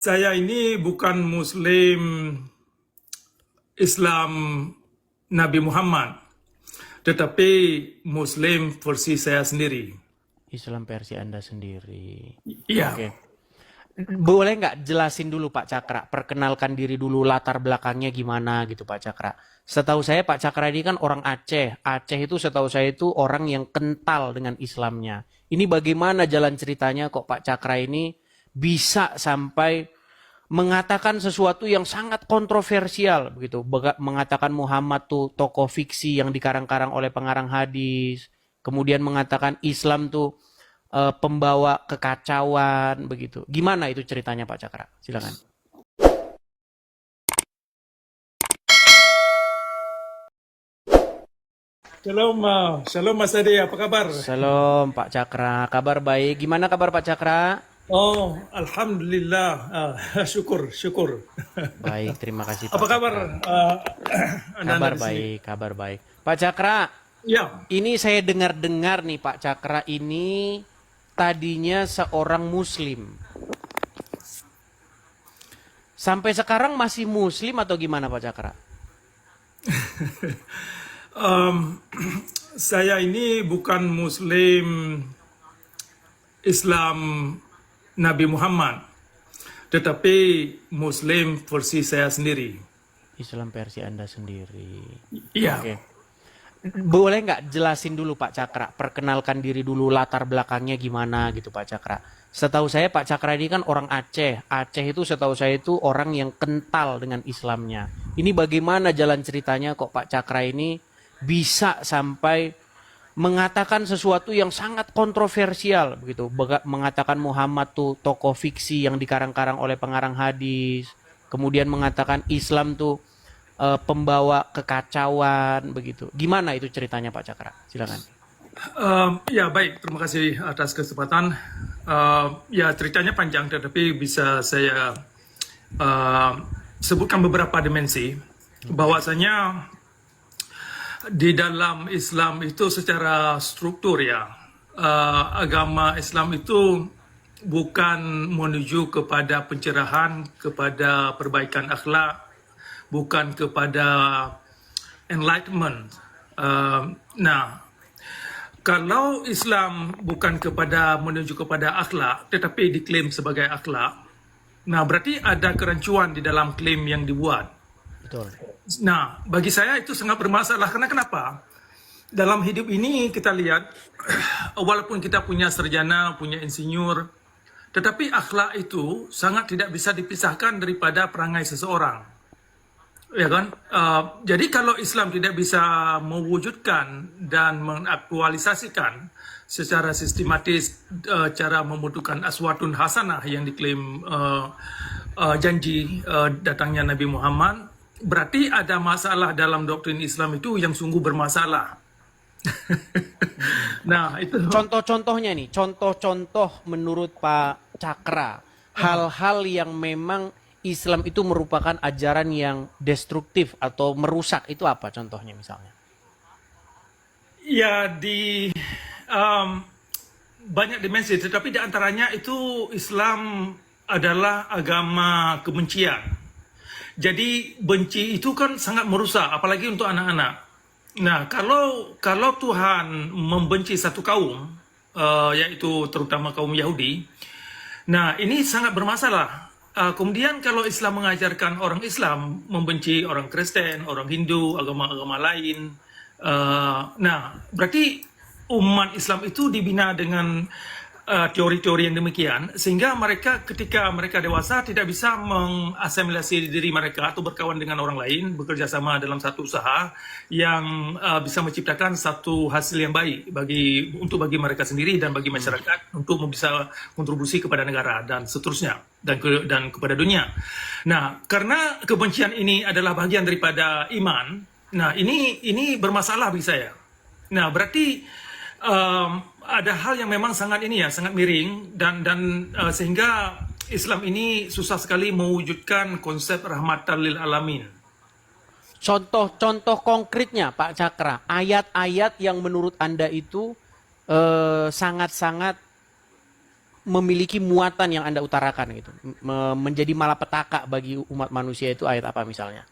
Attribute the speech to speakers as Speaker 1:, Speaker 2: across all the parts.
Speaker 1: Saya ini bukan Muslim Islam Nabi Muhammad, tetapi Muslim versi saya sendiri.
Speaker 2: Islam versi Anda sendiri.
Speaker 1: Iya,
Speaker 2: Oke. Boleh nggak jelasin dulu Pak Cakra, perkenalkan diri dulu, latar belakangnya gimana gitu Pak Cakra. Setahu saya Pak Cakra ini kan orang Aceh. Aceh itu setahu saya itu orang yang kental dengan Islamnya. Ini bagaimana jalan ceritanya kok Pak Cakra ini bisa sampai mengatakan sesuatu yang sangat kontroversial begitu. Mengatakan Muhammad tuh tokoh fiksi yang dikarang-karang oleh pengarang hadis. Kemudian mengatakan Islam tuh pembawa kekacauan begitu. Gimana itu ceritanya Pak Cakra? Silakan.
Speaker 1: shalom, shalom Mas Ade, apa kabar?
Speaker 2: Salam Pak Cakra, kabar baik. Gimana kabar Pak Cakra?
Speaker 1: Oh, Alhamdulillah, syukur, syukur.
Speaker 2: Baik, terima kasih Pak
Speaker 1: Apa kabar
Speaker 2: Cakra.
Speaker 1: Anda
Speaker 2: Kabar
Speaker 1: di sini?
Speaker 2: baik, kabar baik. Pak Cakra,
Speaker 1: Ya,
Speaker 2: ini saya dengar-dengar nih Pak Cakra ini tadinya seorang muslim. Sampai sekarang masih muslim atau gimana Pak Cakra?
Speaker 1: em, saya ini bukan Muslim Islam Nabi Muhammad, tetapi Muslim versi saya sendiri.
Speaker 2: Islam versi Anda sendiri.
Speaker 1: Iya.
Speaker 2: Oke. Boleh nggak jelasin dulu Pak Cakra, perkenalkan diri dulu, latar belakangnya gimana gitu Pak Cakra. Setahu saya Pak Cakra ini kan orang Aceh. Aceh itu setahu saya itu orang yang kental dengan Islamnya. Ini bagaimana jalan ceritanya kok Pak Cakra ini bisa sampai mengatakan sesuatu yang sangat kontroversial begitu. Mengatakan Muhammad tuh tokoh fiksi yang dikarang-karang oleh pengarang hadis. Kemudian mengatakan Islam tuh pembawa kekacauan begitu. Gimana itu ceritanya Pak Cakra? Silakan.
Speaker 1: Ya baik, terima kasih atas kesempatan. Ya ceritanya panjang, tetapi bisa saya uh, sebutkan beberapa dimensi. Bahwasanya di dalam Islam itu secara struktur ya, agama Islam itu bukan menuju kepada pencerahan, kepada perbaikan akhlak, bukan kepada enlightenment. Nah, kalau Islam bukan kepada menuju kepada akhlak, tetapi diklaim sebagai akhlak, nah berarti ada kerancuan di dalam klaim yang dibuat.
Speaker 2: Betul.
Speaker 1: Nah, bagi saya itu sangat bermasalah. Karena kenapa? Dalam hidup ini kita lihat, walaupun kita punya sarjana, punya insinyur, tetapi akhlak itu sangat tidak bisa dipisahkan daripada perangai seseorang. Ya kan? Jadi kalau Islam tidak bisa mewujudkan dan mengaktualisasikan secara sistematis cara membentukkan aswatun hasanah yang diklaim janji datangnya Nabi Muhammad, berarti ada masalah dalam doktrin Islam itu yang sungguh bermasalah. Nah, itu
Speaker 2: Contoh-contohnya nih, contoh-contoh menurut Pak Cakra, hal-hal yang memang Islam itu merupakan ajaran yang destruktif atau merusak itu apa contohnya misalnya?
Speaker 1: ya di um, banyak dimensi, tetapi di antaranya itu Islam adalah agama kebencian. Jadi benci itu kan sangat merusak, apalagi untuk anak-anak. Nah, kalau Tuhan membenci satu kaum, yaitu terutama kaum Yahudi, nah ini sangat bermasalah. Kemudian kalau Islam mengajarkan orang Islam membenci orang Kristen, orang Hindu, agama-agama lain, nah berarti umat Islam itu dibina dengan teori-teori yang demikian, sehingga mereka ketika mereka dewasa tidak bisa mengasimilasi diri mereka atau berkawan dengan orang lain, bekerja sama dalam satu usaha yang bisa menciptakan satu hasil yang baik bagi mereka sendiri dan bagi masyarakat untuk bisa kontribusi kepada negara dan seterusnya dan kepada dunia. Nah, karena kebencian ini adalah bagian daripada iman, nah ini bermasalah bagi saya. Nah, berarti ada hal yang memang sangat sangat miring dan sehingga Islam ini susah sekali mewujudkan konsep rahmatan lil alamin.
Speaker 2: Contoh-contoh konkretnya Pak Cakra, ayat-ayat yang menurut Anda itu sangat-sangat memiliki muatan yang Anda utarakan gitu, menjadi malapetaka bagi umat manusia itu ayat apa misalnya?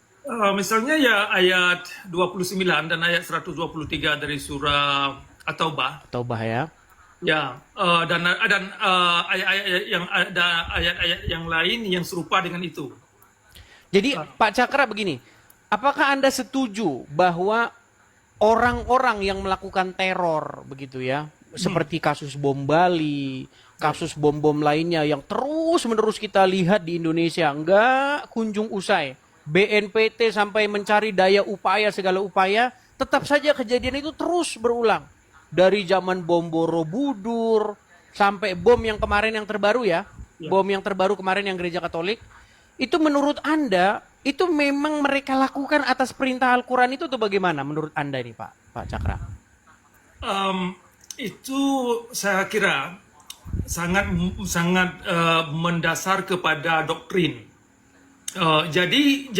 Speaker 1: Misalnya ya ayat 29 dan ayat 123 dari surah At-Taubah.
Speaker 2: Taubah ya.
Speaker 1: Ya, dan ayat-ayat yang ada ayat-ayat yang lain yang serupa dengan itu.
Speaker 2: Jadi Pak Cakra begini, apakah Anda setuju bahwa orang-orang yang melakukan teror begitu ya, seperti kasus bom Bali, kasus bom-bom lainnya yang terus-menerus kita lihat di Indonesia nggak kunjung usai. BNPT sampai mencari daya upaya segala upaya, tetap saja kejadian itu terus berulang. Dari zaman bom Borobudur sampai bom yang kemarin yang terbaru ya, bom yang terbaru kemarin yang gereja Katolik. Itu menurut Anda, itu memang mereka lakukan atas perintah Al-Quran itu atau bagaimana menurut Anda ini Pak Cakra?
Speaker 1: Itu saya kira sangat sangat mendasar kepada doktrin. Jadi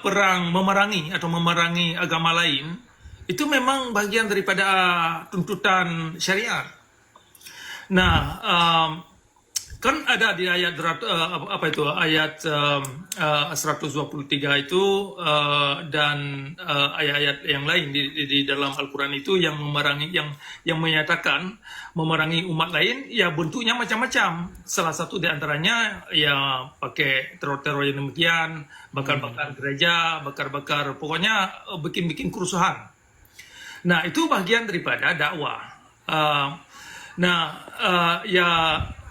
Speaker 1: perang memerangi atau memerangi agama lain itu memang bagian daripada tuntutan syariat. Nah, kan ada di ayat ayat 123 itu dan ayat-ayat yang lain di dalam Al-Qur'an itu yang memerangi yang menyatakan memerangi umat lain ya bentuknya macam-macam. Salah satu di antaranya ya pakai teror-teror yang demikian, bakar-bakar gereja, bakar-bakar pokoknya bikin-bikin kerusuhan. Nah, itu bagian daripada dakwah. Ya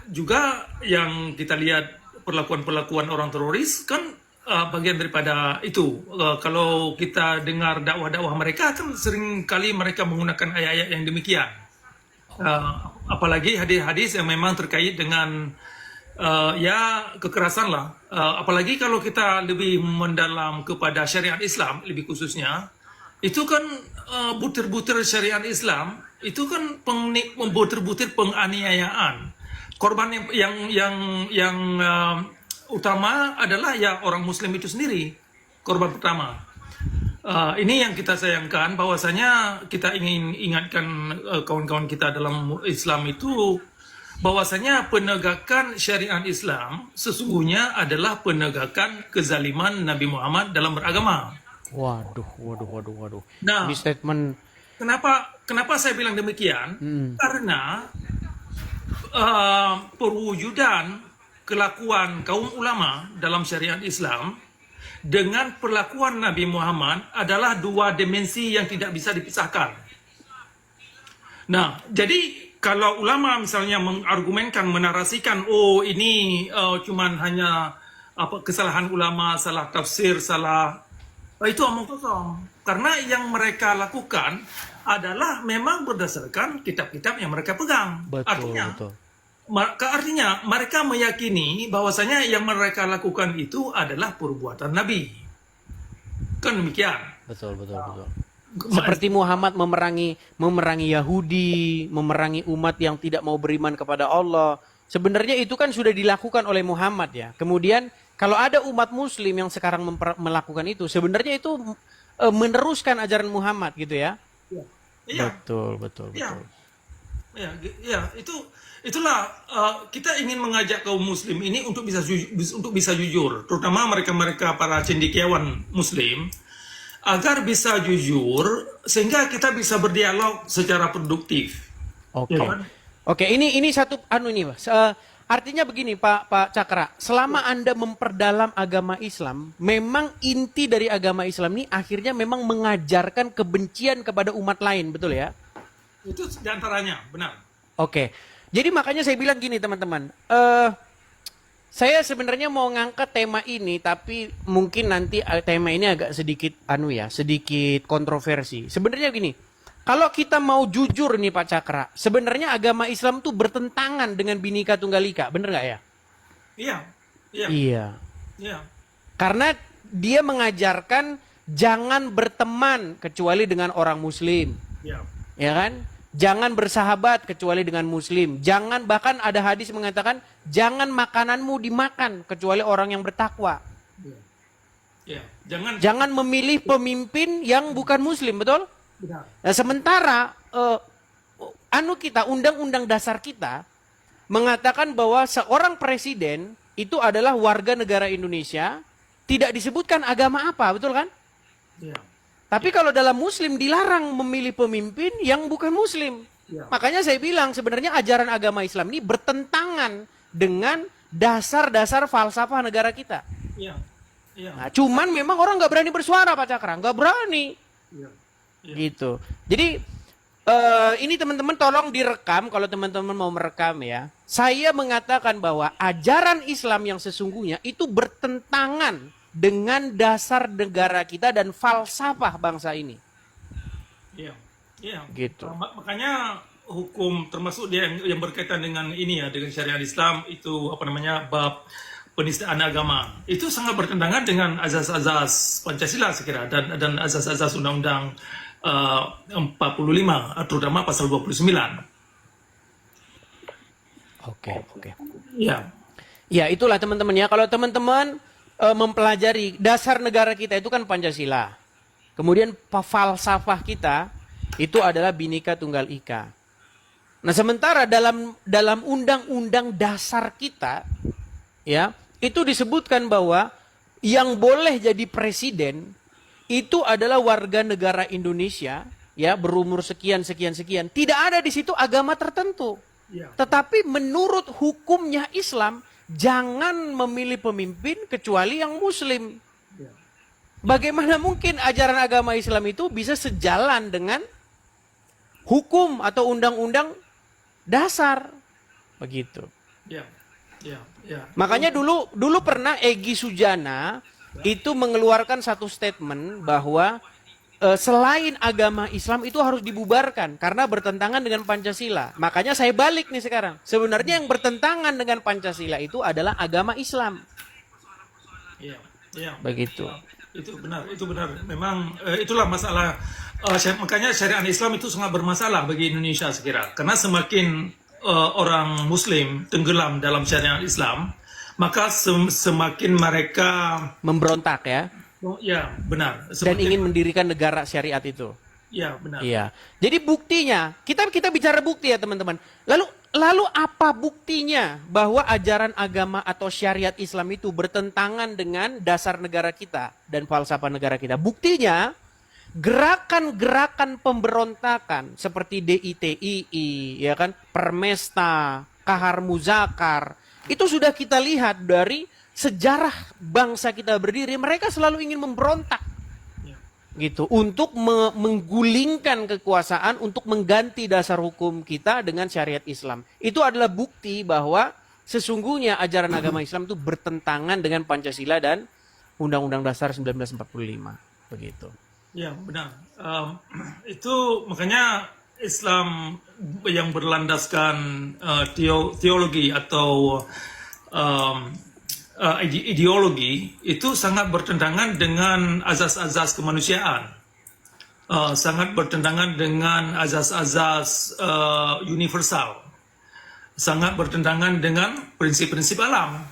Speaker 1: juga yang kita lihat perlakuan-perlakuan orang teroris kan bagian daripada itu. Kalau kita dengar dakwah-dakwah mereka kan sering kali mereka menggunakan ayat-ayat yang demikian. Apalagi hadis-hadis yang memang terkait dengan ya kekerasan lah. Apalagi kalau kita lebih mendalam kepada syariat Islam lebih khususnya, itu kan butir-butir syariat Islam itu kan butir-butir penganiayaan. Korban yang utama adalah ya orang Muslim itu sendiri, korban pertama. Ini yang kita sayangkan, bahwasanya kita ingin ingatkan kawan-kawan kita dalam Islam itu, bahwasanya penegakan syariat Islam sesungguhnya adalah penegakan kezaliman Nabi Muhammad dalam beragama.
Speaker 2: Waduh.
Speaker 1: Nah,
Speaker 2: Ini statement.
Speaker 1: Kenapa saya bilang demikian? Karena perwujudan kelakuan kaum ulama dalam syariat Islam dengan perlakuan Nabi Muhammad adalah dua dimensi yang tidak bisa dipisahkan. Nah, jadi kalau ulama misalnya mengargumenkan, menarasikan, oh ini cuman hanya kesalahan ulama, salah tafsir, itu omong kosong. Karena yang mereka lakukan adalah memang berdasarkan kitab-kitab yang mereka pegang.
Speaker 2: Betul.
Speaker 1: Artinya mereka meyakini bahwasanya yang mereka lakukan itu adalah perbuatan Nabi. Kan demikian.
Speaker 2: Betul. Seperti Muhammad memerangi Yahudi, memerangi umat yang tidak mau beriman kepada Allah. Sebenarnya itu kan sudah dilakukan oleh Muhammad ya. Kemudian kalau ada umat Muslim yang sekarang melakukan itu, sebenarnya itu meneruskan ajaran Muhammad gitu ya.
Speaker 1: Iya.
Speaker 2: Betul.
Speaker 1: Ya, itulah kita ingin mengajak kaum Muslim ini untuk bisa jujur, terutama mereka para cendekiawan Muslim, agar bisa jujur sehingga kita bisa berdialog secara produktif.
Speaker 2: Oke.
Speaker 1: Ya kan?
Speaker 2: Oke, ini satu ini Mas. Artinya begini Pak Cakra, selama Anda memperdalam agama Islam, memang inti dari agama Islam ini akhirnya memang mengajarkan kebencian kepada umat lain, betul ya?
Speaker 1: Itu diantaranya, benar.
Speaker 2: Oke, jadi makanya saya bilang gini teman-teman, saya sebenarnya mau ngangkat tema ini, tapi mungkin nanti tema ini agak sedikit sedikit kontroversi. Sebenarnya gini, kalau kita mau jujur nih Pak Cakra, sebenarnya agama Islam tuh bertentangan dengan Bhinneka Tunggal Ika, bener nggak ya? Iya. Karena dia mengajarkan jangan berteman kecuali dengan orang Muslim, ya kan? Jangan bersahabat kecuali dengan Muslim. Jangan, bahkan ada hadis mengatakan jangan makananmu dimakan kecuali orang yang bertakwa. Jangan memilih pemimpin yang bukan Muslim, betul? Nah, sementara undang-undang dasar kita mengatakan bahwa seorang presiden itu adalah warga negara Indonesia, tidak disebutkan agama apa, betul kan?
Speaker 1: Ya.
Speaker 2: Tapi kalau dalam Muslim dilarang memilih pemimpin yang bukan Muslim.
Speaker 1: Ya.
Speaker 2: Makanya saya bilang sebenarnya ajaran agama Islam ini bertentangan dengan dasar-dasar falsafah negara kita.
Speaker 1: Ya. Ya.
Speaker 2: Nah, cuman memang orang nggak berani bersuara Pak Cakra, nggak berani.
Speaker 1: Ya. Ya.
Speaker 2: Gitu. Jadi ini teman-teman tolong direkam kalau teman-teman mau merekam ya. Saya mengatakan bahwa ajaran Islam yang sesungguhnya itu bertentangan dengan dasar negara kita dan falsafah bangsa ini.
Speaker 1: Iya, iya.
Speaker 2: Gitu.
Speaker 1: Makanya hukum termasuk dia yang berkaitan dengan ini ya, dengan syariat Islam itu apa namanya bab penistaan agama itu sangat bertentangan dengan azas-azas Pancasila saya kira dan azas-azas Undang-Undang 45 terutama pasal 29.
Speaker 2: Oke.
Speaker 1: Ya,
Speaker 2: Ya itulah teman-teman ya. Kalau teman-teman mempelajari dasar negara kita itu kan Pancasila. Kemudian falsafah kita itu adalah Bhinneka Tunggal Ika. Nah sementara dalam undang-undang dasar kita ya itu disebutkan bahwa yang boleh jadi presiden itu adalah warga negara Indonesia ya berumur sekian. Tidak ada di situ agama tertentu.
Speaker 1: ya,
Speaker 2: Tetapi menurut hukumnya Islam jangan memilih pemimpin kecuali yang Muslim.
Speaker 1: ya.
Speaker 2: Bagaimana mungkin ajaran agama Islam itu bisa sejalan dengan hukum atau undang-undang dasar? Begitu.
Speaker 1: Ya, ya, ya.
Speaker 2: Makanya dulu pernah Egy Sujana itu mengeluarkan satu statement bahwa selain agama Islam itu harus dibubarkan karena bertentangan dengan Pancasila. Makanya saya balik nih sekarang. Sebenarnya yang bertentangan dengan Pancasila itu adalah agama Islam.
Speaker 1: Iya, iya.
Speaker 2: Begitu.
Speaker 1: Itu benar. Memang itulah masalah. Makanya syariat Islam itu sangat bermasalah bagi Indonesia saya kira. Karena semakin orang Muslim tenggelam dalam syariat Islam, maka semakin mereka
Speaker 2: Memberontak ya.
Speaker 1: ya benar.
Speaker 2: Dan ingin mendirikan negara syariat itu.
Speaker 1: Ya benar.
Speaker 2: Iya. Jadi buktinya, kita bicara bukti ya teman-teman. Lalu apa buktinya bahwa ajaran agama atau syariat Islam itu bertentangan dengan dasar negara kita dan falsafah negara kita? Buktinya gerakan-gerakan pemberontakan seperti DITII, ya kan, Permesta, Kahar Muzakar, itu sudah kita lihat dari sejarah bangsa kita berdiri, mereka selalu ingin memberontak. Gitu, untuk menggulingkan kekuasaan, untuk mengganti dasar hukum kita dengan syariat Islam. Itu adalah bukti bahwa sesungguhnya ajaran agama Islam itu bertentangan dengan Pancasila dan Undang-Undang Dasar 1945. Begitu.
Speaker 1: Ya benar. Itu makanya Islam yang berlandaskan teologi atau ideologi itu sangat bertentangan dengan azas-azas kemanusiaan, sangat bertentangan dengan azas-azas universal, sangat bertentangan dengan prinsip-prinsip alam.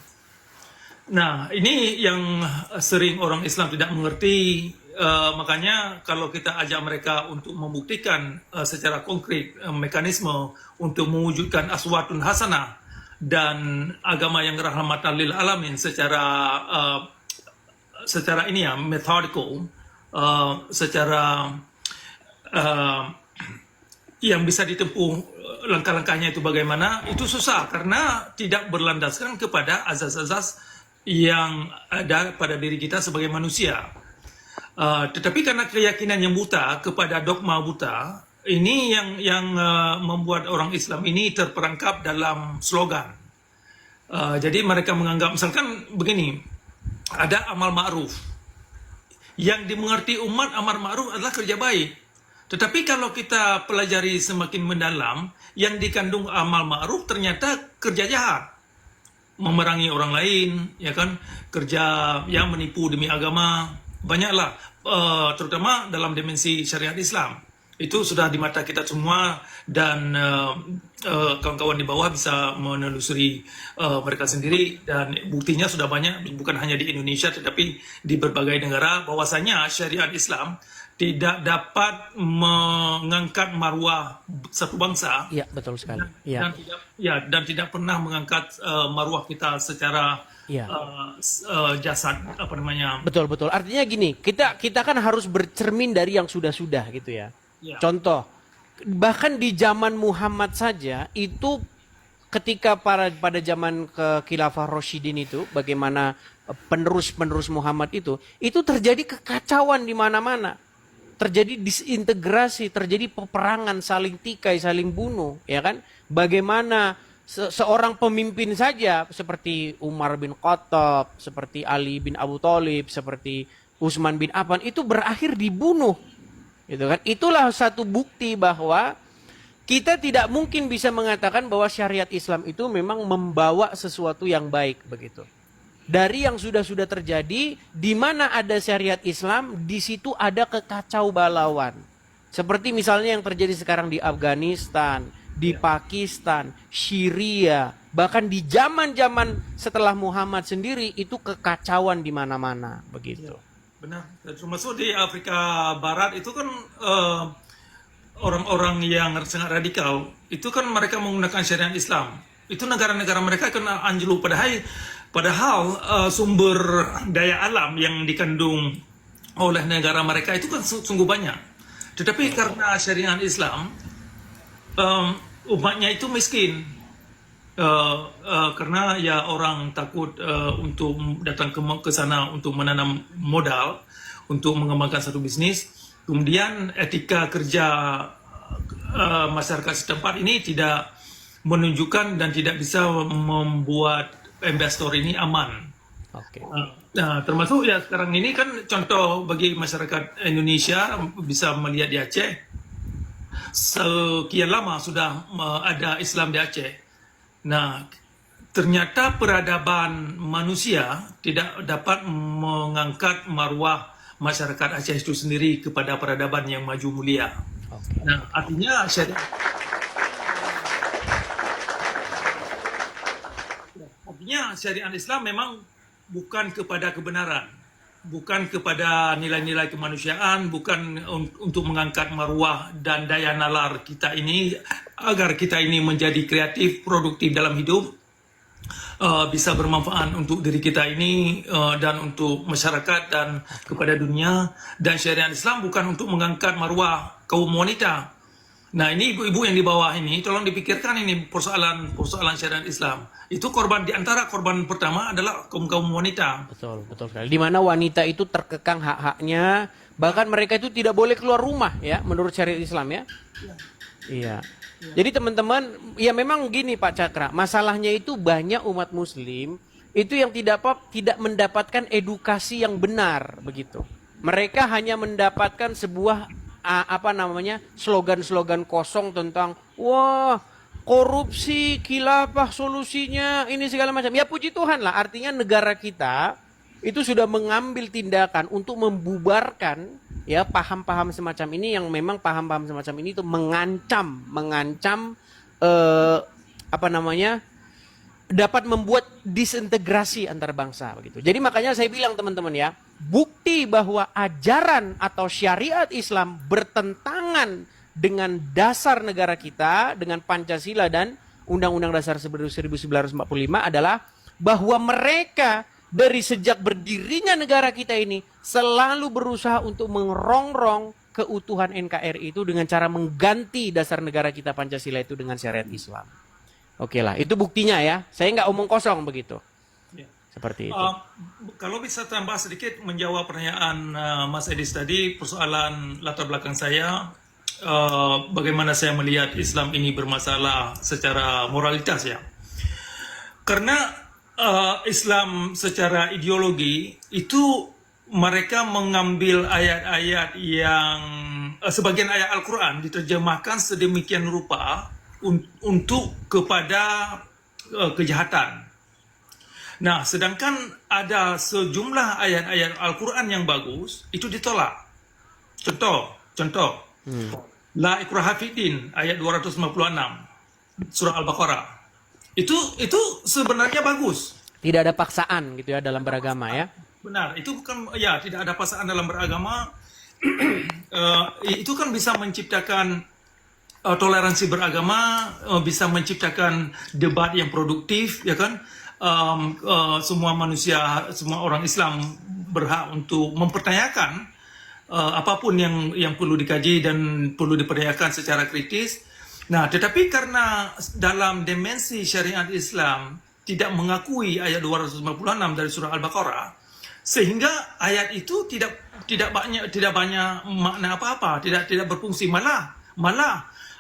Speaker 1: Nah, ini yang sering orang Islam tidak mengerti. Makanya kalau kita ajak mereka untuk membuktikan secara konkret mekanisme untuk mewujudkan aswatun hasanah dan agama yang rahmatan lil alamin secara ini ya methodical, secara yang bisa ditempuh langkah-langkahnya itu bagaimana, itu susah karena tidak berlandaskan kepada azas-azas yang ada pada diri kita sebagai manusia. Tetapi karena keyakinan yang buta kepada dogma buta, ini yang membuat orang Islam ini terperangkap dalam slogan. Jadi mereka menganggap, misalkan begini, ada amal ma'ruf. Yang dimengerti umat amal ma'ruf adalah kerja baik. Tetapi kalau kita pelajari semakin mendalam, yang dikandung amal ma'ruf ternyata kerja jahat. Memerangi orang lain, ya kan, kerja yang menipu demi agama, banyaklah, terutama dalam dimensi syariat Islam. Itu sudah di mata kita semua dan kawan-kawan di bawah bisa menelusuri mereka sendiri dan buktinya sudah banyak, bukan hanya di Indonesia tetapi di berbagai negara bahwasanya syariat Islam tidak dapat mengangkat marwah satu bangsa
Speaker 2: Iya, betul sekali.
Speaker 1: dan
Speaker 2: Iya,
Speaker 1: tidak dan tidak pernah mengangkat marwah kita secara
Speaker 2: iya.
Speaker 1: jasad apa namanya.
Speaker 2: Betul, betul. Artinya gini, kita kan harus bercermin dari yang sudah-sudah gitu ya.
Speaker 1: Ya,
Speaker 2: Contoh, bahkan di zaman Muhammad saja itu ketika pada zaman Khilafah Rasyidin itu bagaimana penerus-penerus Muhammad itu terjadi kekacauan di mana-mana. Terjadi disintegrasi, terjadi peperangan, saling tikai, saling bunuh, ya kan? Bagaimana seorang pemimpin saja seperti Umar bin Khattab, seperti Ali bin Abu Thalib, seperti Utsman bin Affan itu berakhir dibunuh. Gitu kan? Itulah satu bukti bahwa kita tidak mungkin bisa mengatakan bahwa syariat Islam itu memang membawa sesuatu yang baik begitu. Dari yang sudah-sudah terjadi, di mana ada syariat Islam, di situ ada kekacau balauan. Seperti misalnya yang terjadi sekarang di Afghanistan, di Pakistan, Syria, bahkan di zaman-zaman setelah Muhammad sendiri itu kekacauan di mana-mana begitu.
Speaker 1: benar. Termasuk di Afrika Barat itu kan orang-orang yang sangat radikal itu kan mereka menggunakan syariat Islam. Itu negara-negara mereka kena anjlok, padahal sumber daya alam yang dikandung oleh negara mereka itu kan sungguh banyak. Tetapi karena syariat Islam, umatnya itu miskin. Karena ya orang takut untuk datang ke sana untuk menanam modal, untuk mengembangkan satu bisnis. Kemudian etika kerja masyarakat setempat ini tidak menunjukkan dan tidak bisa membuat investor ini aman.
Speaker 2: Oke.
Speaker 1: Nah, termasuk ya sekarang ini kan contoh bagi masyarakat Indonesia bisa melihat di Aceh. Sekian lama sudah ada Islam di Aceh. Nah, ternyata peradaban manusia tidak dapat mengangkat marwah masyarakat Aceh itu sendiri kepada peradaban yang maju mulia.
Speaker 2: Oke.
Speaker 1: Nah, artinya syariat Islam memang bukan kepada kebenaran, bukan kepada nilai-nilai kemanusiaan, bukan untuk mengangkat marwah dan daya nalar kita ini agar kita ini menjadi kreatif, produktif dalam hidup, bisa bermanfaat untuk diri kita ini dan untuk masyarakat dan kepada dunia. Dan syariat Islam bukan untuk mengangkat marwah kaum wanita. Nah, ini ibu-ibu yang di bawah ini tolong dipikirkan ini persoalan syariat Islam. Itu korban, di antara korban pertama adalah kaum wanita.
Speaker 2: Betul, betul sekali. Di mana wanita itu terkekang hak-haknya, bahkan mereka itu tidak boleh keluar rumah ya menurut syariat Islam ya. Iya. Jadi teman-teman, ya memang gini Pak Cakra, masalahnya itu banyak umat muslim itu yang tidak mendapatkan edukasi yang benar begitu. Mereka hanya mendapatkan sebuah slogan-slogan kosong tentang wah korupsi, khilafah solusinya ini segala macam. Ya puji Tuhan lah, artinya negara kita itu sudah mengambil tindakan untuk membubarkan ya paham-paham semacam ini, yang memang paham-paham semacam ini itu mengancam dapat membuat disintegrasi antar bangsa begitu. Jadi makanya saya bilang teman-teman ya, bukti bahwa ajaran atau syariat Islam bertentangan dengan dasar negara kita, dengan Pancasila dan Undang-Undang Dasar 1945 adalah bahwa mereka dari sejak berdirinya negara kita ini selalu berusaha untuk mengerongrong keutuhan NKRI itu dengan cara mengganti dasar negara kita Pancasila itu dengan syariat Islam. Oke lah, itu buktinya ya. Saya nggak omong kosong begitu.
Speaker 1: Ya.
Speaker 2: Seperti itu.
Speaker 1: Kalau bisa tambah sedikit menjawab pertanyaan Mas Edis tadi, persoalan latar belakang saya, bagaimana saya melihat Islam ini bermasalah secara moralitas ya. Karena Islam secara ideologi itu mereka mengambil ayat-ayat yang sebagian ayat Al-Quran diterjemahkan sedemikian rupa untuk kepada kejahatan. Nah, sedangkan ada sejumlah ayat-ayat Al-Quran yang bagus itu ditolak. Contoh, La ikraha fiddin ayat 256 surah Al-Baqarah. Itu sebenarnya bagus.
Speaker 2: Tidak ada paksaan gitu ya dalam beragama ya.
Speaker 1: Benar, itu bukan ya tidak ada paksaan dalam beragama. itu kan bisa menciptakan toleransi beragama, bisa menciptakan debat yang produktif, ya kan? Semua manusia, semua orang Islam berhak untuk mempertanyakan apapun yang perlu dikaji dan perlu dipertanyakan secara kritis. Nah, tetapi karena dalam dimensi syariat Islam tidak mengakui ayat 256 dari surah Al-Baqarah, sehingga ayat itu tidak banyak makna apa-apa, tidak berfungsi, malah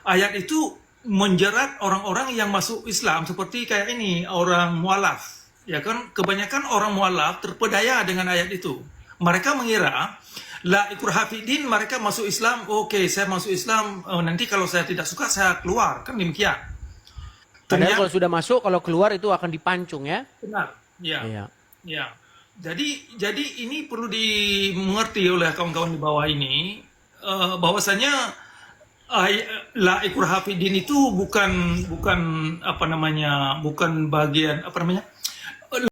Speaker 1: ayat itu menjerat orang-orang yang masuk Islam seperti kayak ini orang mualaf, ya kan? Kebanyakan orang mualaf terpedaya dengan ayat itu. Mereka mengira la ikraha fiddin, mereka masuk Islam, oke, saya masuk Islam, nanti kalau saya tidak suka saya keluar, kan demikian.
Speaker 2: Padahal
Speaker 1: Ternyata
Speaker 2: kalau sudah masuk, kalau keluar itu akan dipancung ya.
Speaker 1: benar, ya.
Speaker 2: Iya.
Speaker 1: Ya, jadi ini perlu dimengerti oleh kawan-kawan di bawah ini, bahwasanya la ikraha fiddin itu bukan bukan bagian